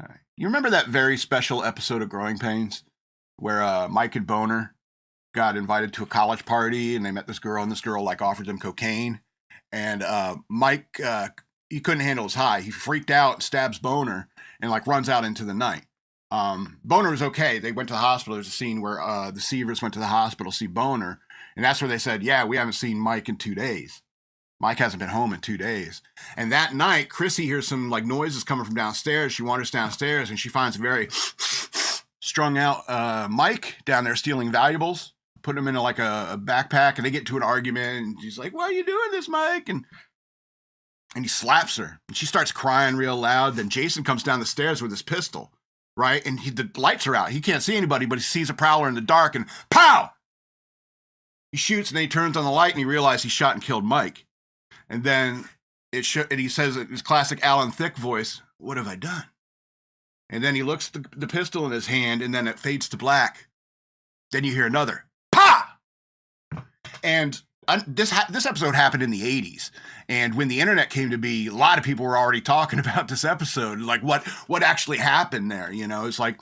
All right. You remember that very special episode of Growing Pains where Mike and Boner got invited to a college party and they met this girl and this girl like offered them cocaine and Mike he couldn't handle his high. He freaked out and stabs Boner and like runs out into the night. Boner was okay. They went to the hospital. There's a scene where the Seavers went to the hospital to see Boner, and that's where they said, yeah, we haven't seen Mike in 2 days. Mike hasn't been home in 2 days. And that night, Chrissy hears some like noises coming from downstairs. She wanders downstairs and she finds a very strung out Mike down there stealing valuables, putting him in like a backpack, and they get into an argument. And she's like, "Why are you doing this, Mike?" And he slaps her. And she starts crying real loud. Then Jason comes down the stairs with his pistol, right? And the lights are out. He can't see anybody, but he sees a prowler in the dark and pow! He shoots and then he turns on the light and he realizes he shot and killed Mike. And then and he says in his classic Alan Thicke voice, "What have I done?" And then he looks at the pistol in his hand, and then it fades to black. Then you hear another, "Pa!" And this episode happened in the 80s. And when the internet came to be, a lot of people were already talking about this episode, like what actually happened there. You know, it's like,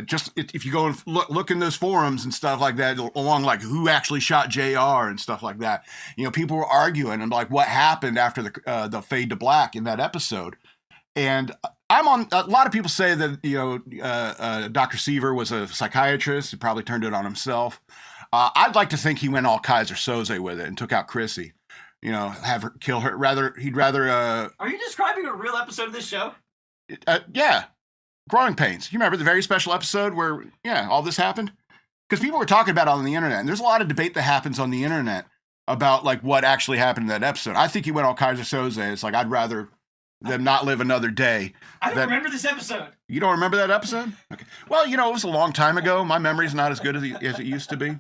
just if you go and look in those forums and stuff like that, along like who actually shot JR and stuff like that, you know, people were arguing and like what happened after the fade to black in that episode. And a lot of people say that, you know, Dr. Seaver was a psychiatrist. He probably turned it on himself. I'd like to think he went all Kaiser Soze with it and took out Chrissy, you know, have her kill her. He'd rather. Are you describing a real episode of this show? Yeah. Growing Pains. You remember the very special episode where, yeah, all this happened? Because people were talking about it on the internet, and there's a lot of debate that happens on the internet about like what actually happened in that episode. I think he went all Kaiser Soze. It's like, I'd rather them not live another day. I don't remember this episode. You don't remember that episode? Okay. Well, you know, it was a long time ago. My memory's not as good as it used to be.